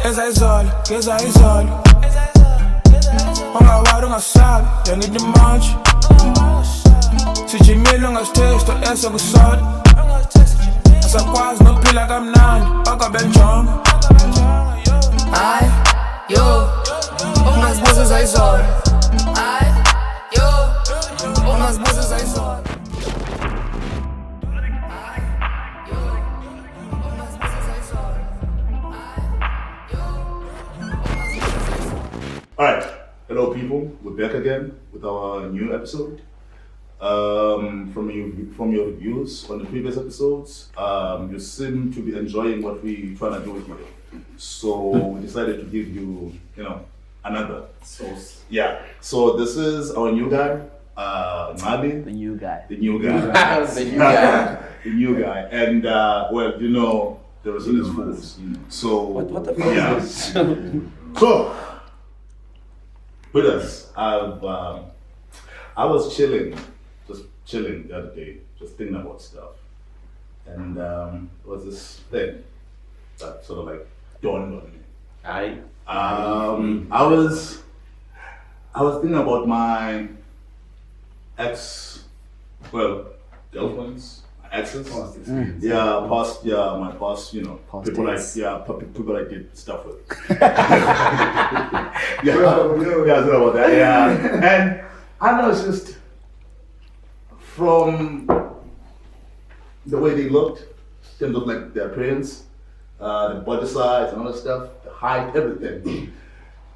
Ezayizolo, ngezayizolo Ungawari ungasabi, yangithi manje Sijimile ungasitesto esokusola Asakwazi nokuphila kamnandi, bakabenjonga Ay, yo, ungazibuza ezayizolo Ay, yo, ungazibuza ezayizolo Alright, hello people, we're back again with our new episode. From your reviews on the previous episodes, you seem to be enjoying what we're trying to do here. So we decided to give you, another sauce. Yeah, so this is our new guy, Nabi. The new guy. The new guy. The new guy. The new guy. And, there was his fools. So, What the fuck is this? So, with us, I was chilling the other day, just thinking about stuff. And there was this thing that sort of like dawned on me. I was thinking about my girlfriends, exes. My past, people I did stuff with. Sorry about that. Yeah, and I know it's just from the way they looked, in terms of like their appearance, the body size and all that stuff, the height, everything.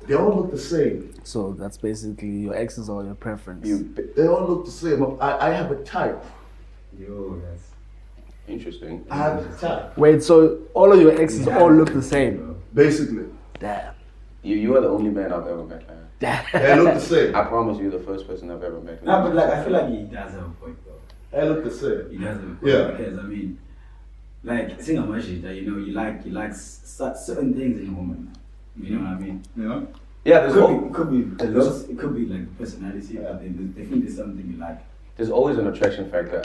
They all look the same. So that's basically your exes or your preference. They all look the same. I have a type. Yo, that's interesting. I have a type. Wait, so all of your exes all look the same? Basically. Damn. You are the only man I've ever met, man. They look the same. I promise you're the first person I've ever met. No, but I feel like he does have a point, though. They look the same. He does have a point. Yeah. Because, saying how much is that, you like certain things in a woman. You know what I mean? Yeah. Yeah, It could be the looks, it could be like personality, but then there's definitely something you like. There's always an attraction factor.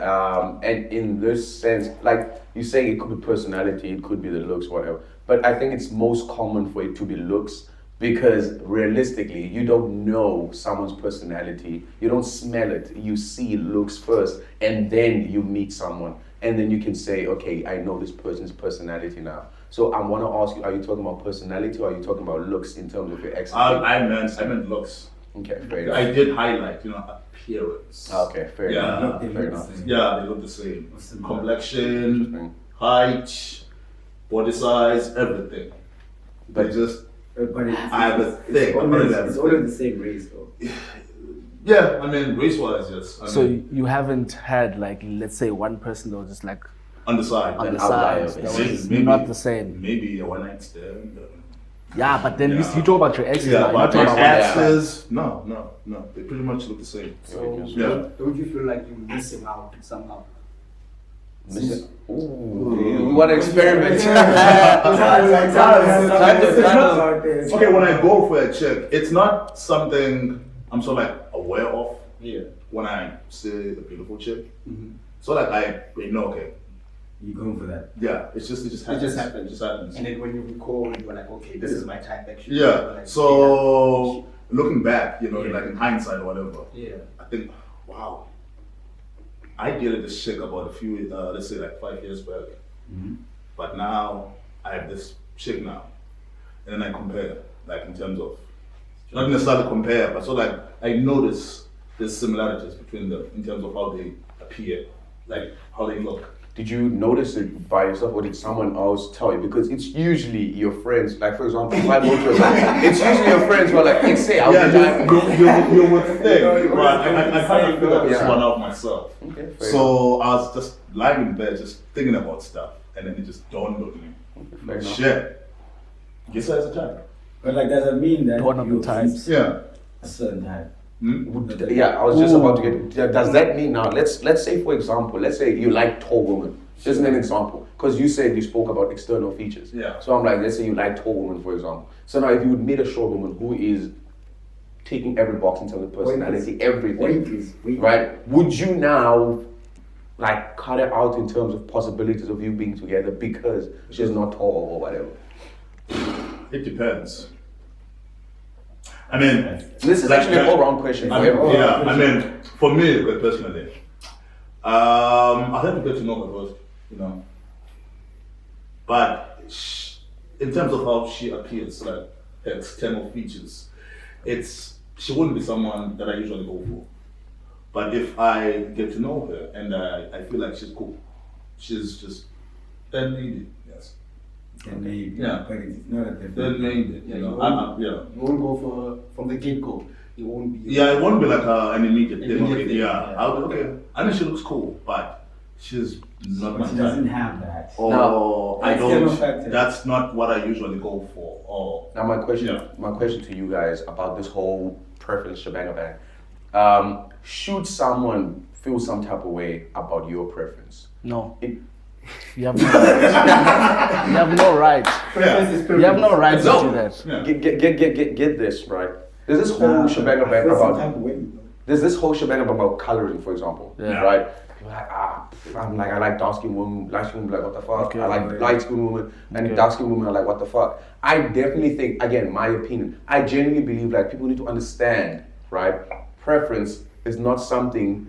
And in this sense, like you say, it could be personality, it could be the looks, whatever. But I think it's most common for it to be looks because realistically, you don't know someone's personality. You don't smell it. You see looks first, and then you meet someone. And then you can say, okay, I know this person's personality now. So I want to ask you, are you talking about personality or are you talking about looks in terms of your ex? I meant looks. Okay, fair enough. I did highlight, appearance. Okay, fair enough. Fair enough. Yeah, they look the same. Complexion, Interesting. height, body size, everything. But They just, But I have a thing. It's always the same race, though. yeah, race-wise, yes. So you haven't had like, let's say one person that was just like on the side. on the outlier, side, that maybe- was maybe- not the same. Maybe a one-night stand. Yeah, but then Yeah. you talk about your exes now, Yeah, you're but not talking my about exes, no. They pretty much look the same. So, Yeah. don't you feel like you're missing out somehow? Ooh, we want to experiment. Okay, when I go for a chick, it's not something I'm so like aware of. Yeah. When I see a beautiful chick, so like I know, okay, You're going for that. yeah, it just happens. It just happens. And then when you recall, you're like, okay, this is my type actually. Yeah. Like, So looking back, like in hindsight or whatever, yeah. I think, wow, I dated this chick about a few, let's say like 5 years back. But now I have this chick now, and then I compare, like in terms of, not necessarily compare, but so like I notice there's similarities between them in terms of how they appear, like how they look. Did you notice it by yourself or did someone else tell you? Because it's usually your friends, like for example, if I go to it's usually your friends who are like, say, I'll be you would think, but I kind of figured this one out myself. Okay, fair So I was just lying in bed, just thinking about stuff, and then it just dawned on me. fair enough. Shit. Guess that's a type. But like, does it mean that One of the you types. keep Yeah. a certain type? Yeah, I was just about to get. Does that mean now? Let's say for example, let's say you like tall women. Just an example, because you said you spoke about external features. Yeah. So I'm like, let's say you like tall women, for example. So now, if you would meet a short woman who is ticking every box in terms of personality, everything, right? Would you now like cut it out in terms of possibilities of you being together because she's not tall or whatever? It depends. I mean, This is actually an all-round question for everyone. yeah. I mean, for me personally, I have to get to know her first, you know. But in terms of how she appears, like her external features, she wouldn't be someone that I usually go for. But if I get to know her and I feel like she's cool, she's just then maybe yes. Then maybe. Yeah. But it's not a Then different. maybe Yeah, you know. you won't go for from the get go. You won't be. Yeah, it won't be like an immediate thing. Immediate Okay, thing, yeah. yeah. I'll be okay. I know she looks cool, but she's not But my she doesn't type. have that. Or No. I External don't. factor. That's not what I usually go for. Or Now my Yeah. question to you guys about this whole preference shebang bang. Should someone feel some type of way about your preference? No. It- You have no right. You have no right. yeah. You have no right to No. do that. Yeah. Get this right. There's this whole shebang bang about. way. There's this whole shebang about coloring, for example. Yeah. Right? You're like, I like dark skinned women, light skinned women, like, what the fuck? Okay. I like light skinned women, and Okay. dark skinned women are like, what the fuck? I definitely think, again, my opinion, I genuinely believe like people need to understand, right? Preference is not something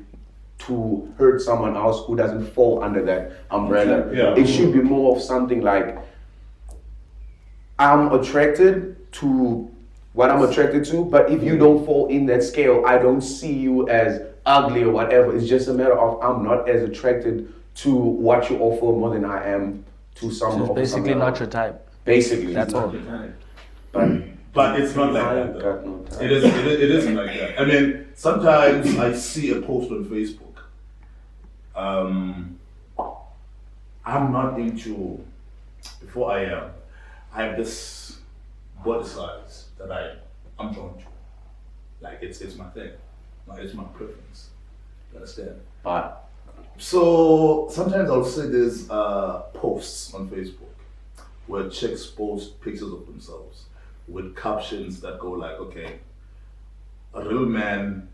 to hurt someone else who doesn't fall under that umbrella. Yeah. It should be more of something like, I'm attracted to what I'm attracted to, but if you don't fall in that scale, I don't see you as ugly or whatever. It's just a matter of I'm not as attracted to what you offer more than I am to someone. It's basically not your type. Basically, That's all. But it's not like that though. got no time. It isn't like that. I mean, sometimes I see a post on Facebook. I'm not into. Before I have this body size that I'm drawn to. Like it's my thing. Like it's my preference. You understand? But So sometimes I'll see these posts on Facebook where chicks post pictures of themselves with captions that go like, okay, a real man,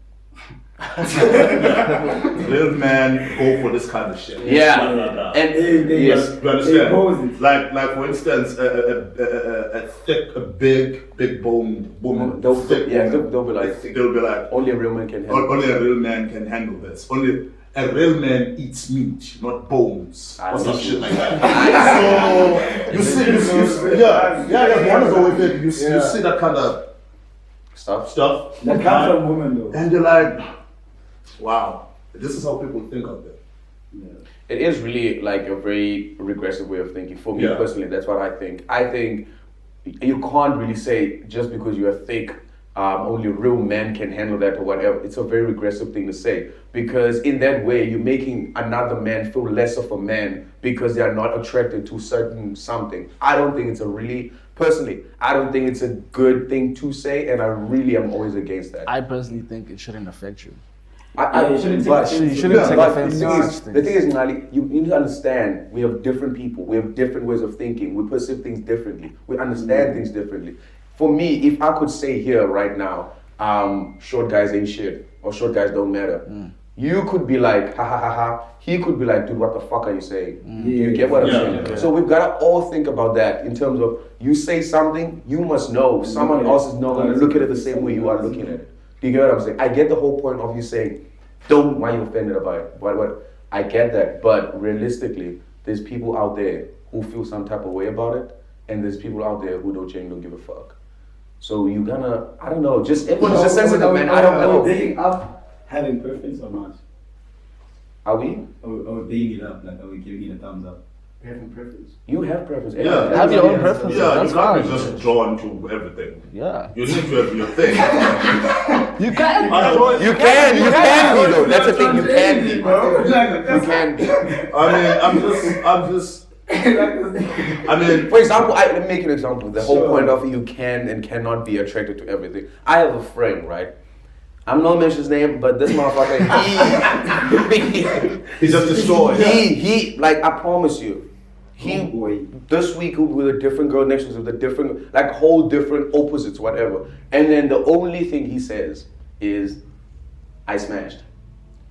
real man go for this kind of shit. yeah, Blah, blah, blah. and They- yes, You understand? pose it. Like for instance, a thick, a big boned woman. They'll- thick yeah, woman, they'll be like- they'll be like, only a real man can handle. only a real man can handle this. Only a real man eats meat, not bones, or some shit like that. So you see, yeah, one go with it. You see that kind of Stuff. stuff, That comes from women though. and you're like, wow, this is how people think of it. It is really like a very regressive way of thinking. For me Yeah. personally, that's what I think. I think you can't really say just because you're thick, only real men can handle that or whatever. It's a very regressive thing to say because in that way you're making another man feel less of a man because they are not attracted to certain something. I don't think it's a really, personally, I don't think it's a good thing to say, and I really am always against that. I personally think it shouldn't affect you. Yeah, you shouldn't take but- offense You shouldn't yeah, take but offense the to thing such is- things. The thing is, Nali, you need to understand we have different people, we have different ways of thinking, we perceive things differently, we understand things differently. For me, if I could say here right now, short guys ain't shit, or short guys don't matter, you could be like, ha ha ha ha, he could be like, dude, what the fuck are you saying? You get what I'm Yeah. saying? Yeah. So we've got to all think about that in terms of you say something, you must know someone else is not going to look at it the same way you are looking at it. Do you get what I'm saying? I get the whole point of you saying, don't, why you offended about it? What? I get that, but realistically, there's people out there who feel some type of way about it, and there's people out there who don't give a fuck. So you gonna, I don't know, just everyone's just sensitive, man. I don't Are know. we digging up having preference or not? Are we? Are we digging it up? Like, are we giving it a thumbs up? Having preference. You have preference. Yeah. Have your own preferences. Yeah, That's you can't be fine. just drawn to everything. Yeah. You need to have your thing. You can. Otherwise, You can be though. That's the thing. You can be. You can be. I'm just. I mean, For example, let me make an example. The whole Sure. point of you can and cannot be attracted to everything. I have a friend, right? I'm not mention his name, but this motherfucker, he's just destroyed. he, like, I promise you, Oh, boy. this week he'll be with a different girl, next week with a different, like, whole different opposites, whatever. And then the only thing he says is, I smashed.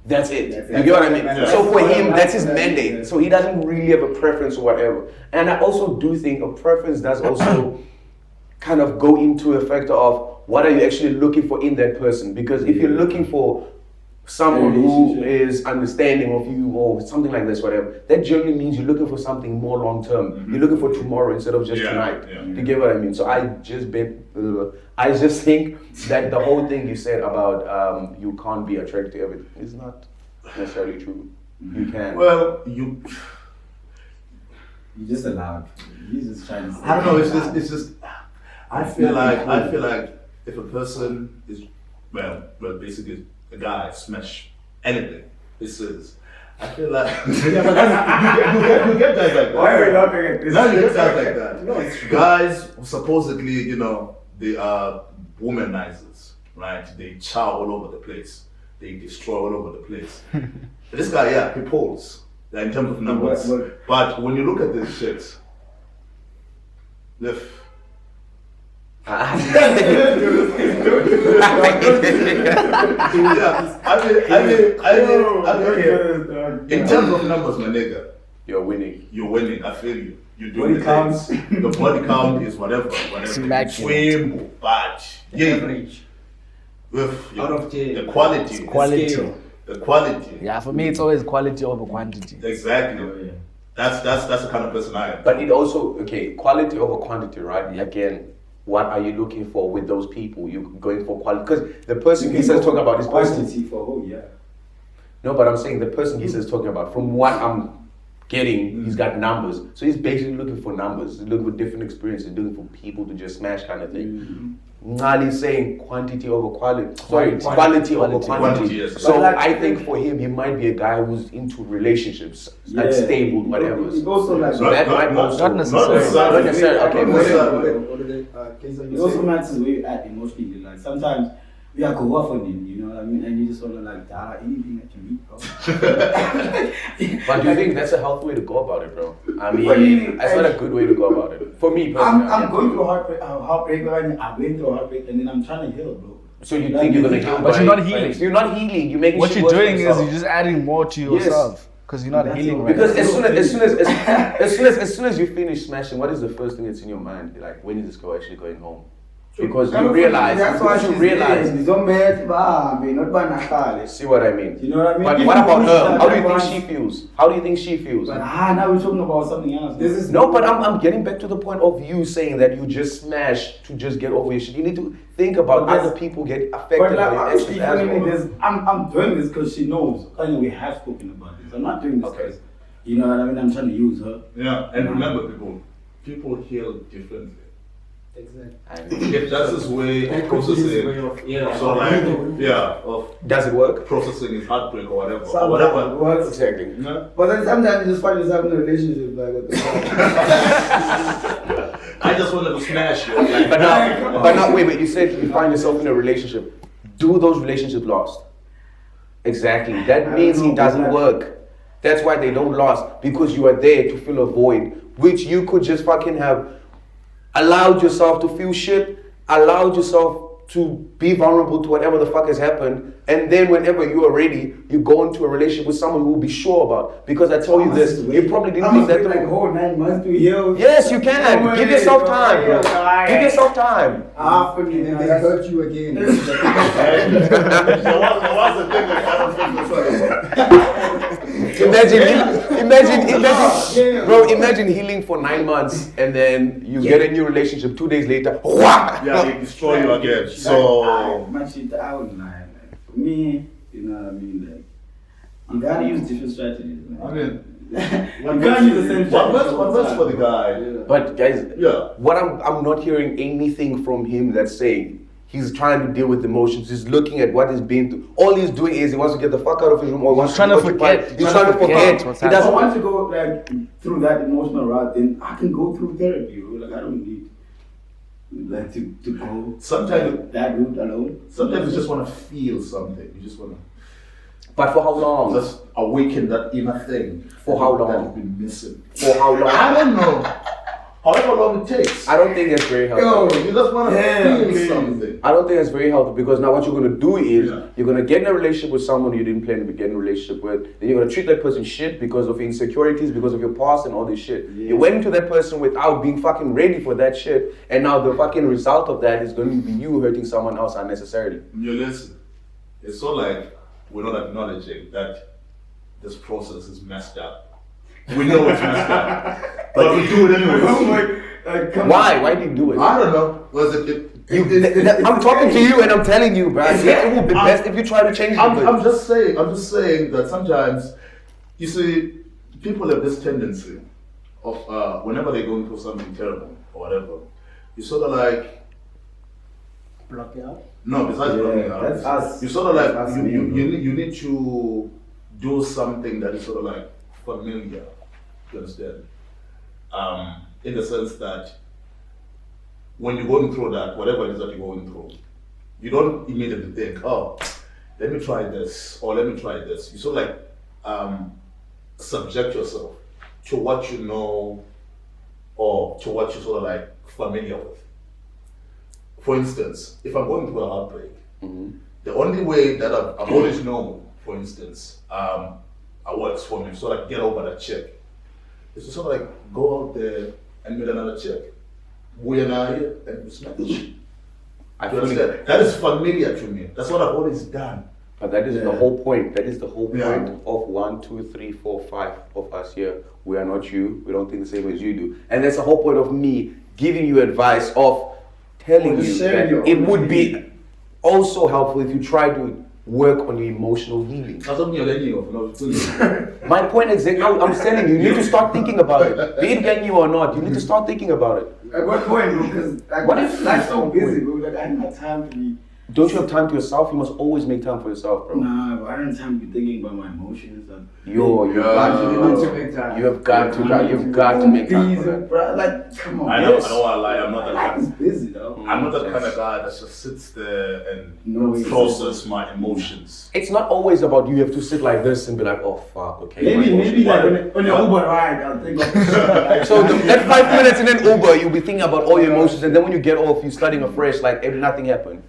That's it. You get what I mean? That's- So for him, that's his that's- mandate. So he doesn't really have a preference or whatever. And I also do think a preference does also kind of go into a factor of what are you actually looking for in that person? Because if you're looking for someone who is understanding of you or something like this, whatever, that generally means you're looking for something more long term. You're looking for tomorrow instead of just tonight. You get what I mean? So I just think that the whole thing you said about you can't be attracted to everything is not necessarily true. You can. Well, You just allowed. You just trying to say. I don't know. It's just. I feel like if a person is well, basically a guy smash anything. This is. I feel like you get guys like that. Why are we laughing at this? No, you get guys like that. No, it's guys supposedly, they are womanizers, right? They chow all over the place. They destroy all over the place. This guy, he pulls. In terms of numbers. But when you look at this shit, in terms of numbers, my nigga, you're winning. You're winning. I feel you. You're doing the things. The body count is whatever. Swim, badge, Average. with Out of 10. the quality. Quality. The quality. Yeah, for me, it's always quality over quantity. Exactly. Oh, yeah. That's the kind of person I am. But it also, quality over quantity, right? Again, what are you looking for with those people? You're going for quality. Because the person he says talking about is quantity for No, but I'm saying the person he says talking about, from what I'm getting, he's got numbers. So he's basically looking for numbers. He's looking for different experiences, looking for people to just smash kind of thing. Nali's saying quantity over quality. Sorry, quality over quantity. Yes. So I think for him, he might be a guy who's into relationships, like stable, whatever. It's also like So that might also not necessarily. Not necessarily. Okay. It also matters where you're at emotionally. Like sometimes we are go off on him, you know what I mean? And you just want to like anything that you meet, bro. But do you think that's a healthy way to go about it, bro? I mean, that's not a good way to go about it. For me personally. I'm going through a heartbreak right now. I went through a heartbreak and then I'm trying to heal, bro. So you think you're gonna heal, but you're not healing. You're not healing. You're making what shit you're worse doing for is yourself. you're just adding more to yourself because you're not healing. Right because now. as soon as you finish smashing, what is the first thing that's in your mind? Like, when is this girl actually going home? Because you realize, it's not bad, see what I mean? You know what I mean? But what about her? How do you think she feels? How do you think she feels? But now we're talking about something else. No, but I'm getting back to the point of you saying that you just smash to just get over your shit. You need to think about other people get affected but by your actions as well. I'm doing this because she knows. And we have spoken about this. I'm not doing this because, you know what I mean? I'm trying to use her. Yeah, and remember, people heal differently. Exactly. If that's his way of processing, so like, does it work? Processing his heartbreak or whatever. Sometimes works. Exactly. Yeah. But then sometimes you just find yourself in a relationship like what the fuck. I just wanted to smash you. Like, But now, wait. You said you find yourself in a relationship. Do those relationships last? Exactly. That means it doesn't work. That's why they don't last, because you are there to fill a void, which you could just fucking have allowed yourself to feel shit, allowed yourself to be vulnerable to whatever the fuck has happened, and then whenever you are ready, you go into a relationship with someone who will be sure about. Because I tell you this, you probably didn't think that like whole 9 months to heal. Yes, you can. Give yourself time, bro. Give yourself time. For me, And they hurt you again. there was a thing that I don't think Imagine healing for 9 months and then you get a new relationship 2 days later. they destroy you again. So I would lie. Like, for me, you know what I mean? Like, you gotta use different strategies, man. I mean, you can't use the same strategy. What works for the guy? But guys, what I'm not hearing anything from him that's saying he's trying to deal with emotions. He's looking at what he's been through. All he's doing is he wants to get the fuck out of his room. Or He's trying to forget. He's trying to forget. He doesn't want to go like through that emotional route. Then I can go through therapy. Like I don't need like to go sometimes that route alone. Sometimes you just want to feel something. You just want to. But for how long? Just awaken that inner thing. For how long? That you've been missing. For how long? I don't know. however long it takes. I don't think that's very healthy. Yo, you just want to feel something. I don't think it's very healthy because now what you're going to do is you're going to get in a relationship with someone you didn't plan to get in a relationship with. Then you're going to treat that person shit because of insecurities, because of your past and all this shit. Yeah. You went into that person without being fucking ready for that shit. And now the fucking result of that is going to be you hurting someone else unnecessarily. You listen, it's so like we're not acknowledging that this process is messed up. We know it's messed up. But we do it anyway. Why? Why do you do it? I don't know. Was it I'm talking to you and I'm telling you, bro. It would be best if you try to change it. I'm just saying that sometimes, you see, people have this tendency of whenever they're going through something terrible or whatever, you sort of like block it out. No, besides blocking it out, that's us. you sort of like That's us, you need to do something that is sort of like familiar. You understand? In the sense that when you're going through that, whatever it is that you're going through, you don't immediately think, oh, let me try this or let me try this. You sort of like subject yourself to what you know or to what you're sort of like familiar with. For instance, if I'm going through a heartbreak, the only way that I've always known, for instance, works for me to sort of get over that chick is to sort of like go out there and meet another chick. We and I and we smash. I You understand? That is familiar to me. That's what I've always done. But that is the whole point. That is the whole Yeah. point of 1, 2, 3, 4, 5 of us here. We are not you. We don't think the same as you do. And that's the whole point of me giving you advice of telling you that it would be also helpful if you try to work on your emotional healing. My point is that now I'm telling you, you need to start thinking about it. Be it getting you or not, you need to start thinking about it. At what point, bro? Because like, What if life's so busy, bro. Like, I don't have time to be. Don't you have time to yourself? You must always make time for yourself, bro. Nah, but I don't have time to be thinking about my emotions. You've got to make time. You've got to make time for that. Bro, like, come on. I don't want to lie. I'm not that Life kind is busy, though. I'm not that kind of guy that just sits there and No, it's- process my emotions. It's not always about you have to sit like this and be like, oh fuck, okay. Maybe like on your Uber ride, I'll think of like, So that 5 minutes in an Uber, you'll be thinking about all your emotions, and then when you get off, you're starting afresh, like if nothing happened.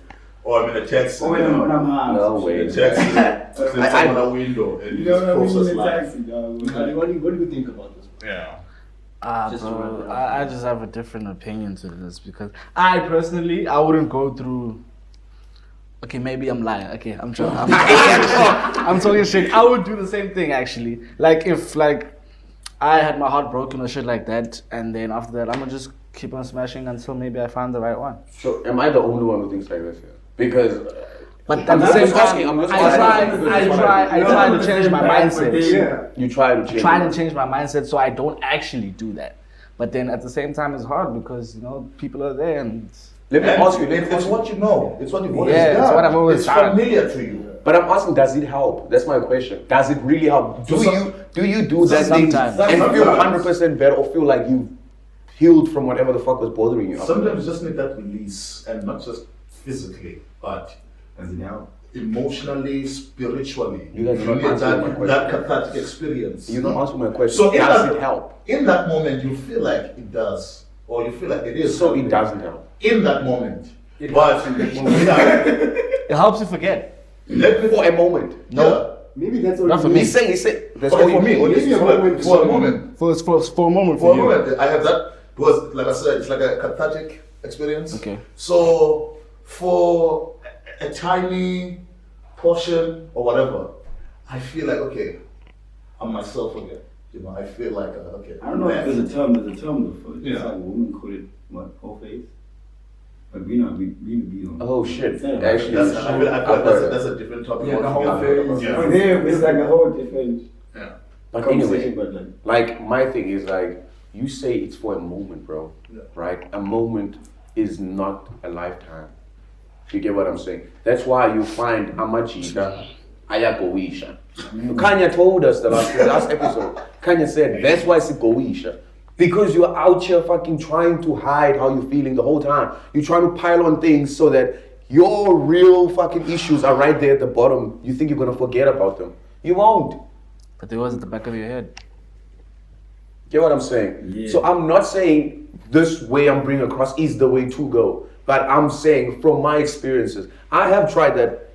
Or I'm in a taxi. when I'm high. No way. In a taxi, sits on a window and You just know what I mean? process In a life. taxi, dog. What do you think about this? Yeah. Just to Bro, wrap it up. I just have a different opinion to this because I personally, I wouldn't go through. Okay, maybe I'm lying. Okay, I'm talking shit. I'm talking shit. I would do the same thing actually. Like if like I had my heart broken or shit like that, and then after that I'm gonna just keep on smashing until maybe I find the right one. So am I the only one who thinks like this here? Because But at the same time, I'm just I try to change my mindset. you try to change. Trying to change my mindset so I don't actually do that. But then at the same time, it's hard because you know people are there and. Let me ask you. It's what you know. It's what you've always Yeah, done. it's what I've always It's done. familiar to you. But I'm asking, does it help? That's my question. Does it really help? Do you do that thing Sometimes. and feel Sometimes. 100% better, or feel like you healed from whatever the fuck was bothering you? Sometimes you just need that release, and not just physically, but Does it help? emotionally, spiritually. You guys are not need answering my that, question. that cathartic experience. You're not answering my question. So in does that, it help? In that moment, you feel like it does, or you feel like it is. So it doesn't help. In that moment. It But helps in that moment. It helps you forget. let me For a moment. No. Maybe that's what Not for it me. He said that's Okay, all for me, Maybe a moment. for a moment. For a moment For for a you. moment, I have that because, like I said, it's like a cathartic experience. Okay. So, for a tiny portion or whatever, I feel like okay, I'm myself again. You know, I feel like okay. I don't know if there's a term for it. Yeah. It's like women call it what, whole face. But we don't. We don't. Oh shit. Yeah. Actually, That's, I feel I've heard that's that. a different topic. Yeah, the whole altogether. phase. Yeah. For them, it's like a whole different Yeah. But conversation. anyway, But like my thing is like you say it's for a moment, bro. Yeah. Right? A moment is not a lifetime. You get what I'm saying? That's why you find Amachita Ayagoisha. Kanya told us the last episode. Kanya said that's why it's Goisha. Because you're out here fucking trying to hide how you're feeling the whole time. You're trying to pile on things so that your real fucking issues are right there at the bottom. You think you're gonna forget about them. You won't. But they was at the back of your head. Get what I'm saying? Yeah. So I'm not saying this way I'm bringing across is the way to go, but I'm saying from my experiences, I have tried that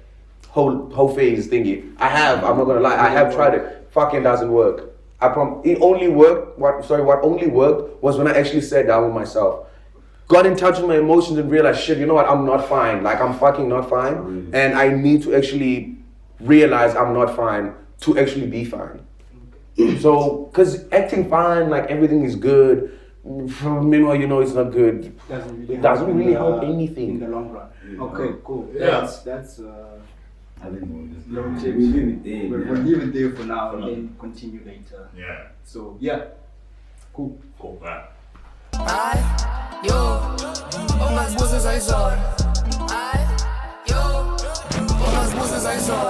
whole phase thingy. I have. I'm not gonna lie. I have tried it. Fucking doesn't work. It only worked. What only worked was when I actually sat down with myself, got in touch with my emotions, and realized, shit. You know what? I'm not fine. Like I'm fucking not fine, and I need to actually realize I'm not fine to actually be fine. So, because acting fine, like everything is good, meanwhile, you know it's not good. It doesn't really help anything. in the long run. Okay, cool. Yeah. That's I think we'll just long we tips. leave it there. We'll leave it there for now and then continue later. Yeah. So yeah, cool. Cool. Right. Ai, yo, umas músicas aí, zona. Ai, yo, umas músicas aí, zona.